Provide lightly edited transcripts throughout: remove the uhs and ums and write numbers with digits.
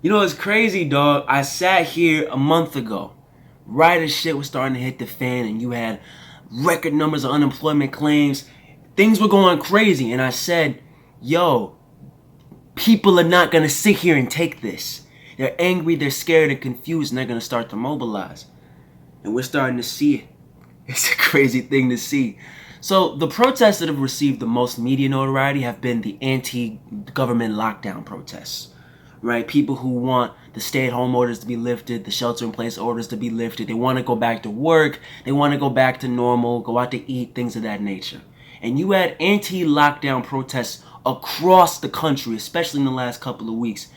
You know, it's crazy, dog. I sat here a month ago, right as shit was starting to hit the fan, and you had record numbers of unemployment claims. Things were going crazy, and I said, yo, people are not gonna sit here and take this. They're angry, they're scared, and confused, and they're gonna start to mobilize. And we're starting to see it. It's a crazy thing to see. So, the protests that have received the most media notoriety have been the anti-government lockdown protests. Right? People who want the stay-at-home orders to be lifted, the shelter-in-place orders to be lifted. They want to go back to work. They want to go back to normal, go out to eat, things of that nature. And you had anti-lockdown protests across the country, especially in the last couple of weeks.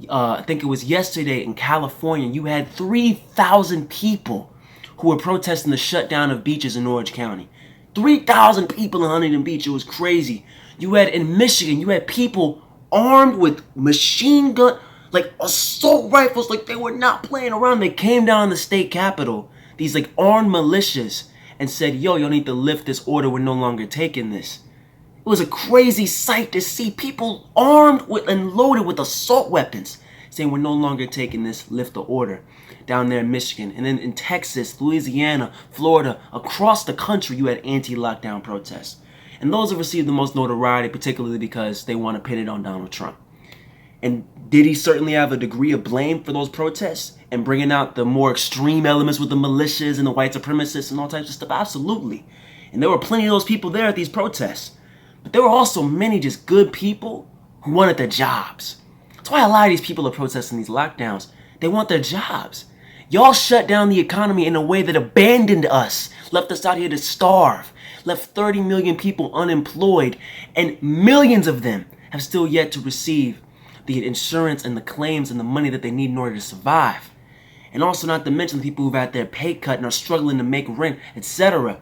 I think it was yesterday in California, you had 3,000 people who were protesting the shutdown of beaches in Orange County. 3,000 people in Huntington Beach. It was crazy. You had in Michigan, you had people armed with machine gun, like assault rifles, like they were not playing around. They came down the state capitol, these like armed militias, and said, yo, y'all need to lift this order. We're no longer taking this. It was a crazy sight to see people armed with and loaded with assault weapons saying we're no longer taking this, lift the order down there in Michigan. And then in Texas, Louisiana, Florida, across the country, you had anti-lockdown protests. And those have received the most notoriety, particularly because they want to pin it on Donald Trump. And did he certainly have a degree of blame for those protests and bringing out the more extreme elements with the militias and the white supremacists and all types of stuff? Absolutely. And there were plenty of those people there at these protests. But there were also many just good people who wanted their jobs. That's why a lot of these people are protesting these lockdowns. They want their jobs. Y'all shut down the economy in a way that abandoned us, left us out here to starve, left 30 million people unemployed, and millions of them have still yet to receive the insurance and the claims and the money that they need in order to survive. And also not to mention the people who've had their pay cut and are struggling to make rent, etc.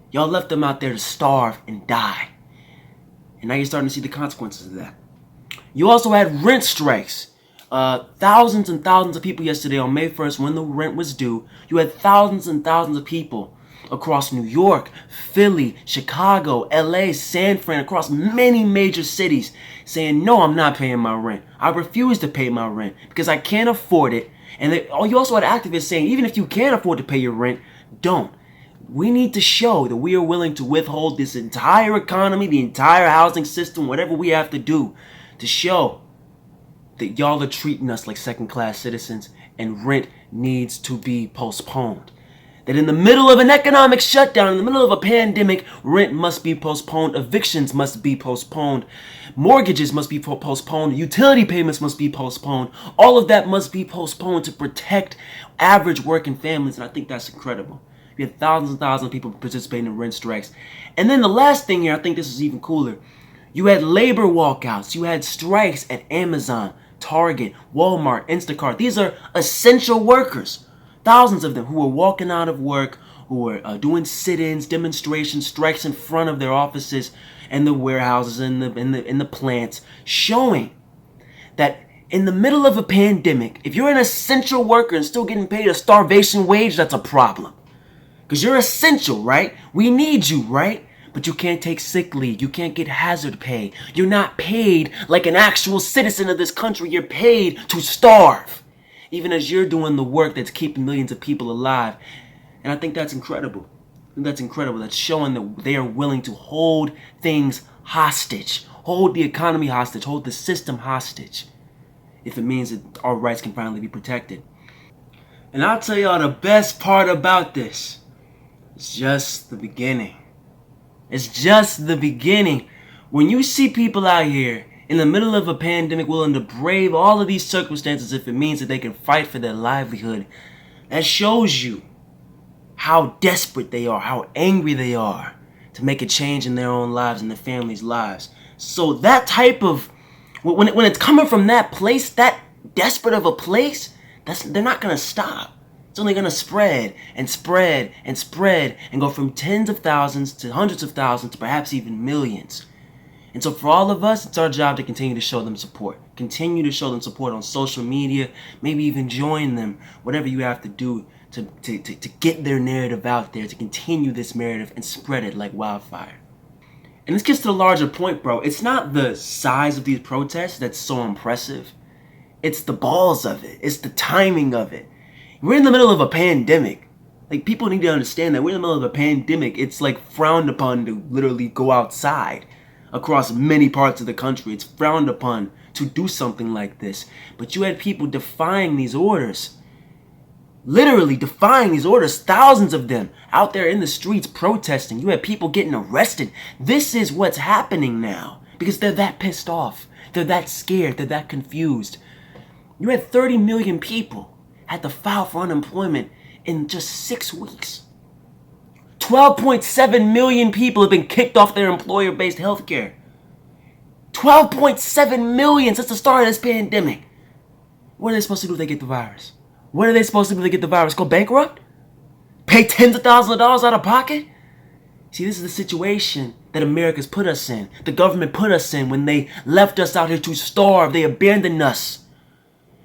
Y'all left them out there to starve and die. And now you're starting to see the consequences of that. You also had rent strikes. Thousands and thousands of people yesterday on May 1st when the rent was due. You had thousands and thousands of people across New York, Philly, Chicago, LA, San Fran, across many major cities saying, no, I'm not paying my rent. I refuse to pay my rent because I can't afford it. And you also had activists saying, even if you can't afford to pay your rent, don't. We need to show that we are willing to withhold this entire economy, the entire housing system, whatever we have to do to show that y'all are treating us like second-class citizens and rent needs to be postponed. That in the middle of an economic shutdown, in the middle of a pandemic, rent must be postponed, evictions must be postponed, mortgages must be postponed, utility payments must be postponed. All of that must be postponed to protect average working families, and I think that's incredible. We had thousands and thousands of people participating in rent strikes. And then the last thing here, I think this is even cooler. You had labor walkouts. You had strikes at Amazon, Target, Walmart, Instacart. These are essential workers. Thousands of them who were walking out of work, who were doing sit-ins, demonstrations, strikes in front of their offices and the warehouses and the plants, showing that in the middle of a pandemic, if you're an essential worker and still getting paid a starvation wage, that's a problem. Because you're essential, right? We need you, right? But you can't take sick leave. You can't get hazard pay. You're not paid like an actual citizen of this country. You're paid to starve. Even as you're doing the work that's keeping millions of people alive. And I think that's incredible. That's incredible. That's showing that they are willing to hold things hostage. Hold the economy hostage. Hold the system hostage. If it means that our rights can finally be protected. And I'll tell y'all the best part about this. It's just the beginning. It's just the beginning. When you see people out here in the middle of a pandemic willing to brave all of these circumstances if it means that they can fight for their livelihood, that shows you how desperate they are, how angry they are to make a change in their own lives and their families' lives. So that type of, when it's coming from that place, that desperate of a place, they're not going to stop. It's only going to spread and spread and spread and go from tens of thousands to hundreds of thousands to perhaps even millions. And so for all of us, it's our job to continue to show them support. Continue to show them support on social media, maybe even join them, whatever you have to do to get their narrative out there, to continue this narrative and spread it like wildfire. And this gets to the larger point, bro. It's not the size of these protests that's so impressive. It's the balls of it. It's the timing of it. We're in the middle of a pandemic. Like, people need to understand that we're in the middle of a pandemic. It's like frowned upon to literally go outside across many parts of the country. It's frowned upon to do something like this. But you had people defying these orders. Literally defying these orders, thousands of them out there in the streets protesting. You had people getting arrested. This is what's happening now because they're that pissed off. They're that scared. They're that confused. You had 30 million people had to file for unemployment in just 6 weeks. 12.7 million people have been kicked off their employer-based health care. 12.7 million since the start of this pandemic. What are they supposed to do if they get the virus? What are they supposed to do if they get the virus? Go bankrupt? Pay tens of thousands of dollars out of pocket? See, this is the situation that America's put us in. The government put us in when they left us out here to starve. They abandoned us.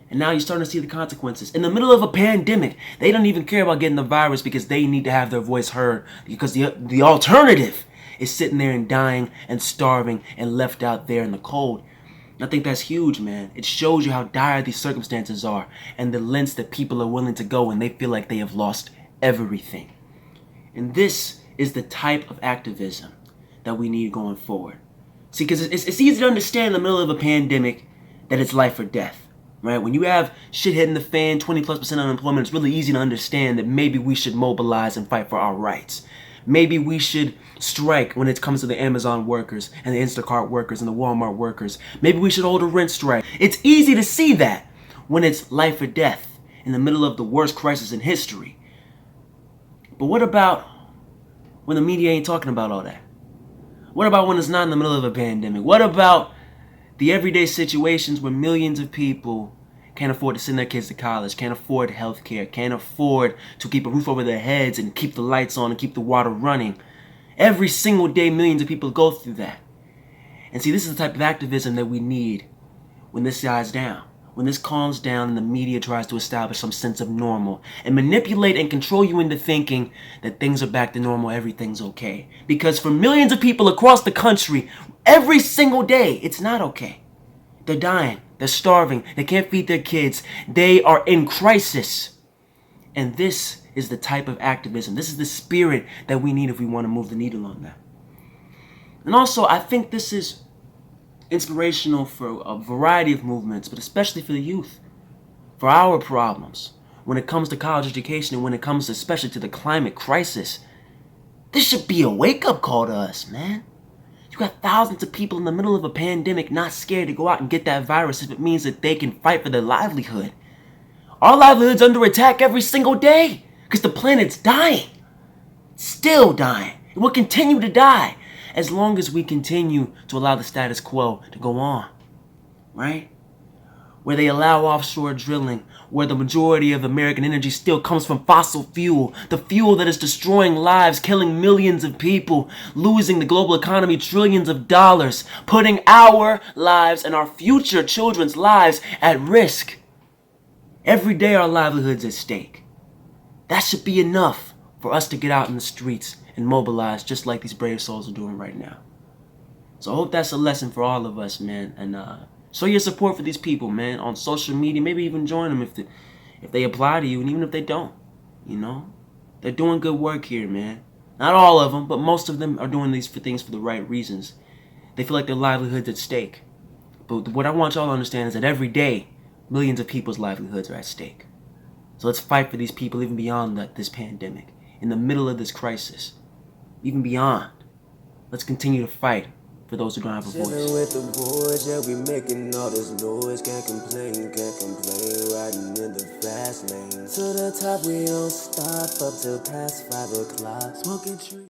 And now you're starting to see the consequences. In the middle of a pandemic, they don't even care about getting the virus because they need to have their voice heard. Because the alternative is sitting there and dying and starving and left out there in the cold. I think that's huge, man. It shows you how dire these circumstances are and the lengths that people are willing to go when they feel like they have lost everything. And this is the type of activism that we need going forward. See, because it's easy to understand in the middle of a pandemic that it's life or death, right? When you have shit hitting the fan, 20+% unemployment, it's really easy to understand that maybe we should mobilize and fight for our rights. Maybe we should strike when it comes to the Amazon workers and the Instacart workers and the Walmart workers. Maybe we should hold a rent strike. It's easy to see that when it's life or death in the middle of the worst crisis in history. But what about when the media ain't talking about all that? What about when it's not in the middle of a pandemic? What about the everyday situations where millions of people can't afford to send their kids to college, can't afford health care, can't afford to keep a roof over their heads and keep the lights on and keep the water running? Every single day, millions of people go through that. And see, this is the type of activism that we need when this dies down. When this calms down and the media tries to establish some sense of normal and manipulate and control you into thinking that things are back to normal, everything's okay. Because for millions of people across the country, every single day, it's not okay. They're dying. They're starving. They can't feed their kids. They are in crisis. And this is the type of activism. This is the spirit that we need if we want to move the needle on that. And also, I think this is inspirational for a variety of movements, but especially for the youth. For our problems. When it comes to college education and when it comes especially to the climate crisis. This should be a wake-up call to us, man. You got thousands of people in the middle of a pandemic not scared to go out and get that virus if it means that they can fight for their livelihood. Our livelihood's under attack every single day because the planet's dying. Still dying. It will continue to die as long as we continue to allow the status quo to go on. Right? Where they allow offshore drilling, where the majority of American energy still comes from fossil fuel, the fuel that is destroying lives, killing millions of people, losing the global economy trillions of dollars, putting our lives and our future children's lives at risk. Every day our livelihood's at stake. That should be enough for us to get out in the streets and mobilize just like these brave souls are doing right now. So I hope that's a lesson for all of us, man. And show your support for these people, man, on social media. Maybe even join them if they apply to you, and even if they don't, you know. They're doing good work here, man. Not all of them, but most of them are doing these things for the right reasons. They feel like their livelihood's at stake. But what I want y'all to understand is that every day, millions of people's livelihoods are at stake. So let's fight for these people even beyond this pandemic, in the middle of this crisis, even beyond. Let's continue to fight for those who don't have a voice. Chillin' with the boys, yeah, we making all this noise. Can't complain, riding in the fast lane. To the top, we don't stop, up till past 5 o'clock. Smoking trees.